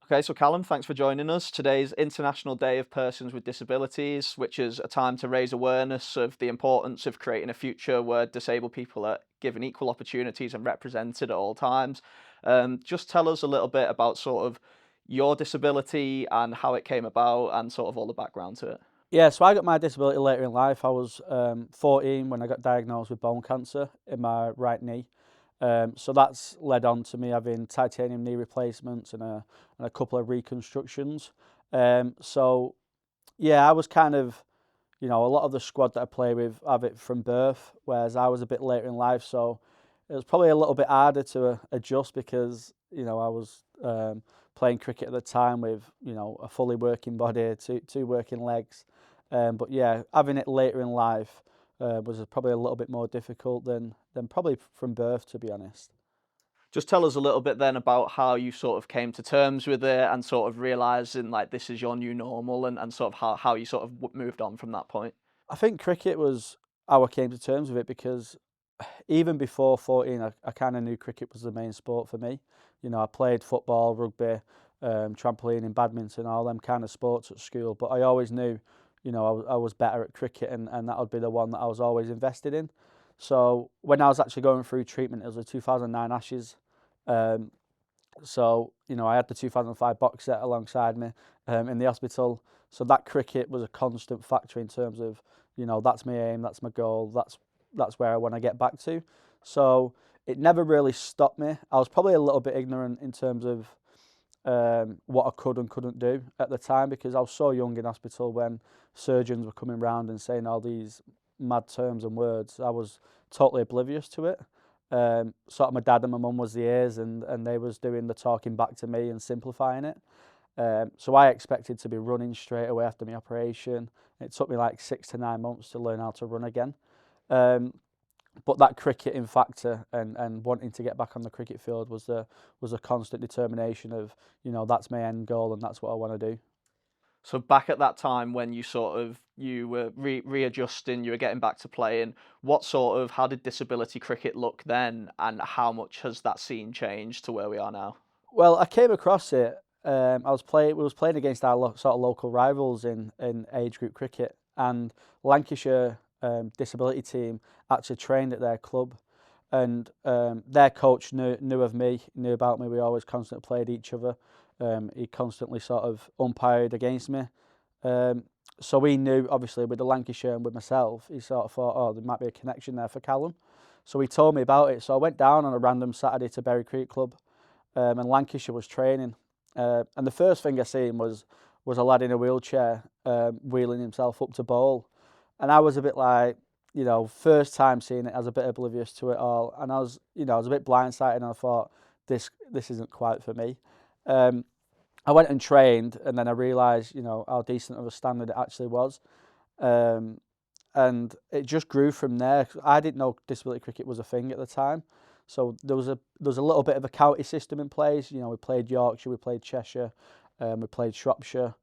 Okay, so Callum, thanks for joining us. Today's International Day of Persons with Disabilities, which is a time to raise awareness of the importance of creating a future where disabled people are given equal opportunities and represented at all times. Just tell us a little bit about sort of your disability and how it came about and sort of all the background to it. Yeah, so I got my disability later in life. I was 14 when I got diagnosed with bone cancer in my right knee. So that's led on to me having titanium knee replacements and a couple of reconstructions. So yeah, I was kind of, a lot of the squad that I play with have it from birth, whereas I was a bit later in life. So it was probably a little bit harder to adjust because, I was playing cricket at the time with, a fully working body, two working legs. But yeah, having it later in life was probably a little bit more difficult than probably from birth, to be honest. Just tell us a little bit then about how you sort of came to terms with it and sort of realizing like this is your new normal and sort of how you sort of moved on from that point. I think cricket was how I came to terms with it because even before 14, I kind of knew cricket was the main sport for me. I played football, rugby, trampoline, and badminton, all them kind of sports at school. But I always knew, I was better at cricket, and that would be the one that I was always invested in. So when I was actually going through treatment, it was the 2009 Ashes. Um, I had the 2005 box set alongside me in the hospital. So that cricket was a constant factor in terms of, that's my aim, that's my goal, that's where I want to get back to. So it never really stopped me. I was probably a little bit ignorant in terms of what I could and couldn't do at the time because I was so young in hospital when surgeons were coming round and saying all these mad terms and words. I was totally oblivious to it. Sort of my dad and my mum was the ears and they was doing the talking back to me and simplifying it. So I expected to be running straight away after my operation. It took me like 6 to 9 months to learn how to run again. Um, but that cricketing factor and wanting to get back on the cricket field was a constant determination of, that's my end goal and that's what I want to do. So back at that time when you were readjusting, you were getting back to playing, how did disability cricket look then, and how much has that scene changed to where we are now? Well, I came across it. We was playing against our sort of local rivals in age group cricket, and Lancashire disability team actually trained at their club, and their coach knew of me, knew about me. We always constantly played each other. He constantly sort of umpired against me. Um, so we knew, obviously, with the Lancashire and with myself, he sort of thought, oh, there might be a connection there for Callum. So he told me about it. So I went down on a random Saturday to Berry Creek Club, and Lancashire was training. And the first thing I seen was a lad in a wheelchair wheeling himself up to bowl, and I was a bit like, first time seeing it, I was a bit oblivious to it all, and I was a bit blindsided, and I thought this isn't quite for me. Um, I went and trained, and then I realised, how decent of a standard it actually was. Um, and it just grew from there. I didn't know disability cricket was a thing at the time, so there was a little bit of a county system in place. We played Yorkshire, we played Cheshire, we played Shropshire,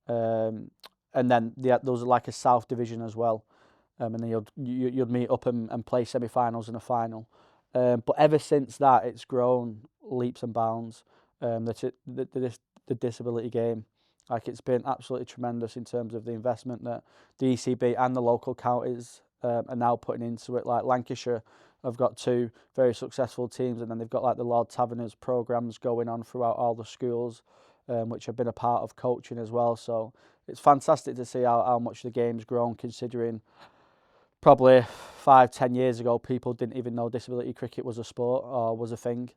um, and then there was like a South division as well. And then you'd meet up and play semi-finals and a final. But ever since that, it's grown leaps and bounds. The disability game, like it's been absolutely tremendous in terms of the investment that the ECB and the local counties are now putting into it. Like Lancashire have got two very successful teams, and then they've got like the Lord Taverners programs going on throughout all the schools, which have been a part of coaching as well. So it's fantastic to see how much the game's grown, considering probably 5, 10 years ago, people didn't even know disability cricket was a sport or was a thing.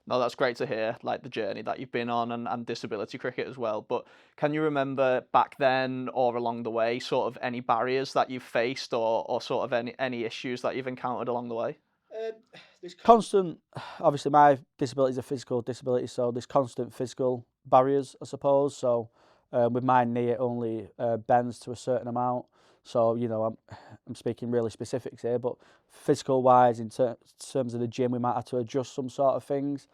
No, that's great to hear, like the journey that you've been on and disability cricket as well. But can you remember back then or along the way, sort of any barriers that you've faced or sort of any issues that you've encountered along the way? Um, there's constant, obviously, my disability is a physical disability, so there's constant physical barriers, I suppose. So with my knee, it only bends to a certain amount. So I'm speaking really specifics here, but physical wise, in terms of the gym, we might have to adjust some sort of things.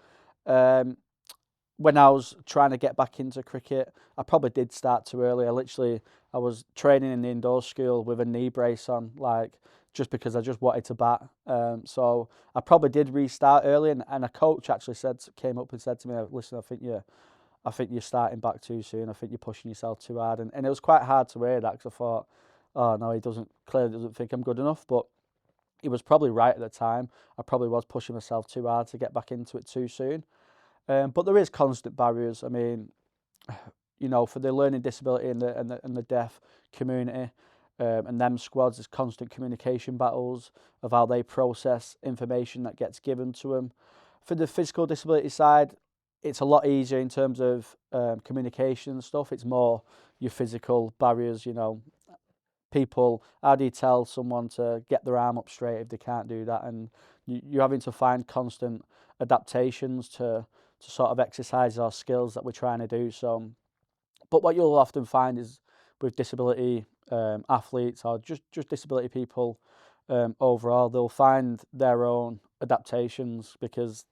Um, when I was trying to get back into cricket, I probably did start too early. I was training in the indoor school with a knee brace on, like just because I just wanted to bat. So I probably did restart early, and a coach actually came up and said to me, "Listen, I think I think you're starting back too soon. I think you're pushing yourself too hard. And it was quite hard to hear that because I thought, oh no, he clearly doesn't think I'm good enough. But he was probably right at the time. I probably was pushing myself too hard to get back into it too soon. But there is constant barriers. I mean, for the learning disability and the deaf community, and them squads, there's constant communication battles of how they process information that gets given to them. For the physical disability side, it's a lot easier in terms of communication and stuff. It's more your physical barriers, people, how do you tell someone to get their arm up straight if they can't do that? And you're having to find constant adaptations to sort of exercise our skills that we're trying to do. So, but what you'll often find is with disability athletes or just disability people overall, they'll find their own adaptations because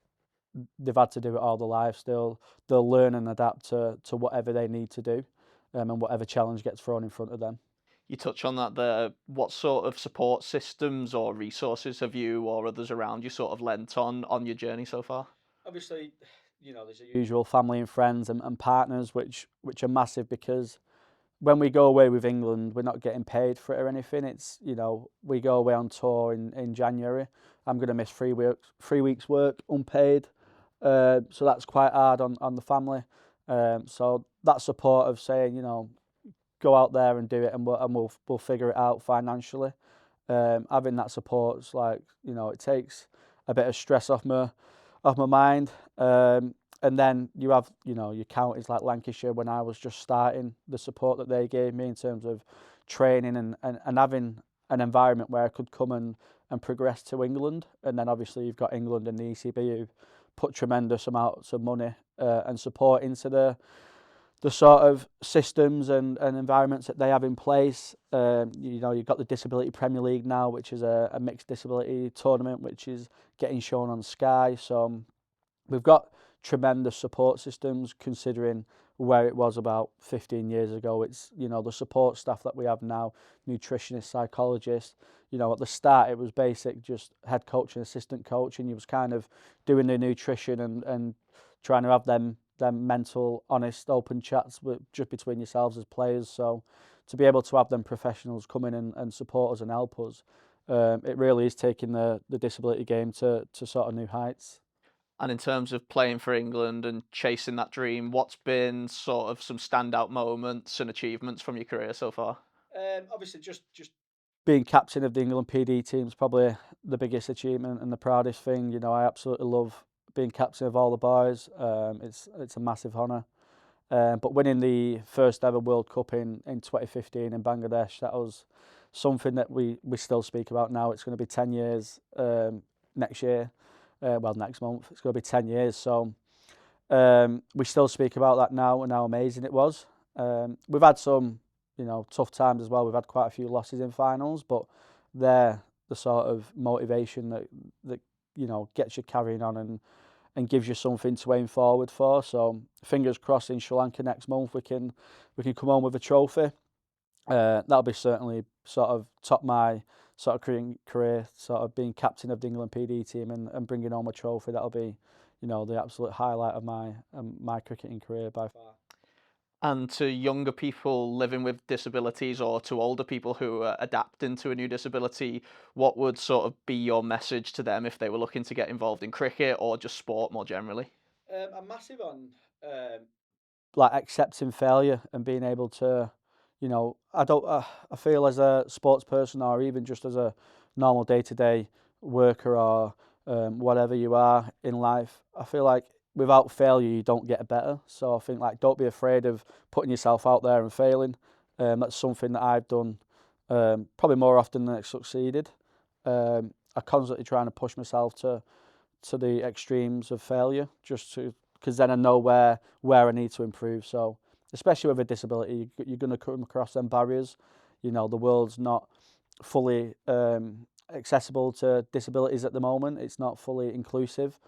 they've had to do it all their lives. They'll learn and adapt to whatever they need to do, and whatever challenge gets thrown in front of them. You touch on that there. What sort of support systems or resources have you or others around you sort of lent on your journey so far? Obviously, there's the usual family and friends and partners, which are massive because when we go away with England, we're not getting paid for it or anything. It's, we go away on tour in January. I'm going to miss 3 weeks work unpaid. So that's quite hard on the family. So that support of saying, go out there and do it, and we'll figure it out financially. Having that support, it's like, it takes a bit of stress off my mind. And then you have, your counties like Lancashire, when I was just starting, the support that they gave me in terms of training and having an environment where I could come and progress to England. And then obviously you've got England and the ECB who put tremendous amounts of money and support into the sort of systems and environments that they have in place. You've got the Disability Premier League now, which is a mixed disability tournament, which is getting shown on Sky. So we've got tremendous support systems considering where it was about 15 years ago. It's, the support staff that we have now, nutritionists, psychologists. At the start it was basic, just head coach and assistant coach, and you was kind of doing the nutrition and trying to have them mental, honest, open chats just between yourselves as players. So to be able to have them professionals come in and support us and help us, it really is taking the disability game to sort of new heights. And in terms of playing for England and chasing that dream, what's been sort of some standout moments and achievements from your career so far? Obviously, just being captain of the England PD team is probably the biggest achievement and the proudest thing. I absolutely love being captain of all the boys. It's a massive honour. But winning the first ever World Cup in 2015 in Bangladesh, that was something that we still speak about now. It's going to be 10 years next year. Next month. It's going to be 10 years. So we still speak about that now and how amazing it was. We've had some, tough times as well. We've had quite a few losses in finals, but they're the sort of motivation that gets you carrying on and gives you something to aim forward for. So fingers crossed in Sri Lanka next month we can come home with a trophy. That'll be certainly sort of top my sort of career, sort of being captain of the England PD team and bringing home a trophy. That'll be, the absolute highlight of my cricketing career by far. And to younger people living with disabilities or to older people who are adapting to a new disability, what would sort of be your message to them if they were looking to get involved in cricket or just sport more generally? I'm massive on like accepting failure and being able to, I don't. I feel as a sports person or even just as a normal day-to-day worker or whatever you are in life, I feel like without failure you don't get better. So I think like don't be afraid of putting yourself out there and failing. That's something that I've done probably more often than I've succeeded. I constantly trying to push myself to the extremes of failure, just to because then I know where I need to improve. So especially with a disability, you're going to come across them barriers. The world's not fully accessible to disabilities at the moment. It's not fully inclusive.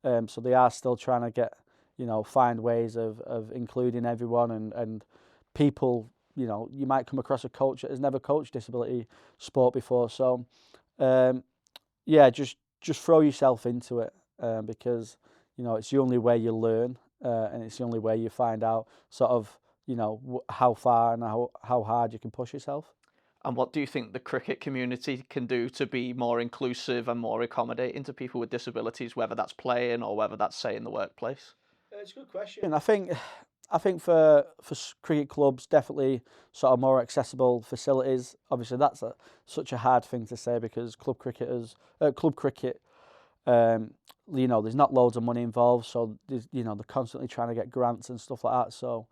So they are still trying to get, find ways of including everyone and people. You might come across a coach that has never coached disability sport before. So yeah, just throw yourself into it because it's the only way you learn. and it's the only way you find out sort of, how far and how hard you can push yourself. And what do you think the cricket community can do to be more inclusive and more accommodating to people with disabilities, whether that's playing or whether that's, say, in the workplace? It's a good question. I think for cricket clubs, definitely sort of more accessible facilities. Obviously, that's such a hard thing to say because club cricket, there's not loads of money involved, so they're constantly trying to get grants and stuff like that. So,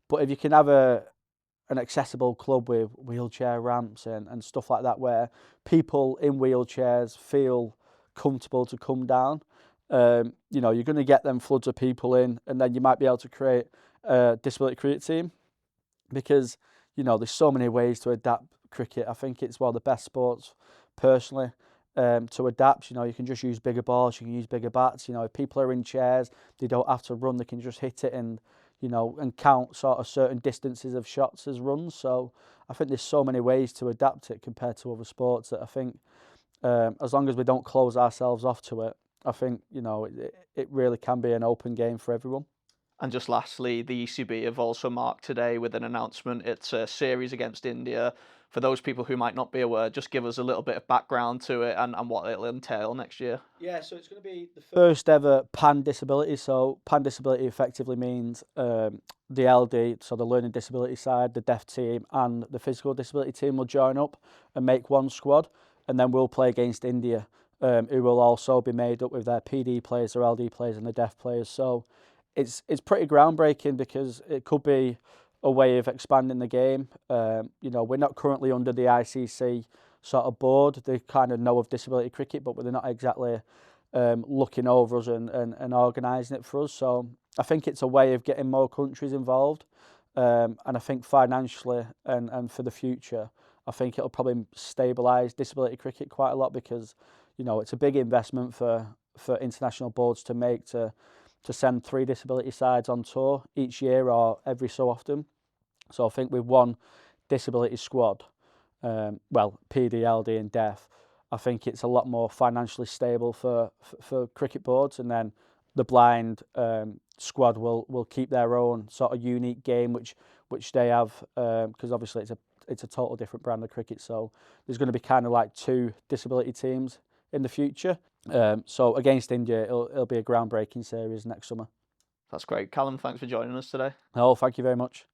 but if you can have an accessible club with wheelchair ramps and stuff like that, where people in wheelchairs feel comfortable to come down, you're going to get them floods of people in, and then you might be able to create a disability cricket team because there's so many ways to adapt cricket. I think it's one of the best sports personally to adapt. You can just use bigger balls, you can use bigger bats. If people are in chairs, they don't have to run, they can just hit it and count sort of certain distances of shots as runs. So I think there's so many ways to adapt it compared to other sports that I think as long as we don't close ourselves off to it, I think it really can be an open game for everyone. And just lastly, the ECB have also marked today with an announcement. It's a series against India. For those people who might not be aware, just give us a little bit of background to it and what it'll entail next year. Yeah, so it's going to be the first ever pan disability. So pan disability effectively means the LD, so the learning disability side, the deaf team, and the physical disability team will join up and make one squad, and then we'll play against India, who will also be made up with their PD players, their LD players, and the deaf players. So it's pretty groundbreaking because it could be a way of expanding the game. We're not currently under the ICC sort of board. They kind of know of disability cricket, but they're not exactly looking over us and organising it for us. So I think it's a way of getting more countries involved. And I think financially and for the future, I think it'll probably stabilise disability cricket quite a lot because, it's a big investment for international boards to make to send 3 disability sides on tour each year or every so often. So I think with one disability squad, PD, LD and deaf, I think it's a lot more financially stable for cricket boards, and then the blind squad will keep their own sort of unique game which they have, because obviously it's a total different brand of cricket. So there's going to be kind of like 2 disability teams in the future. So against India, it'll be a groundbreaking series next summer. That's great. Callum, thanks for joining us today. Oh, thank you very much.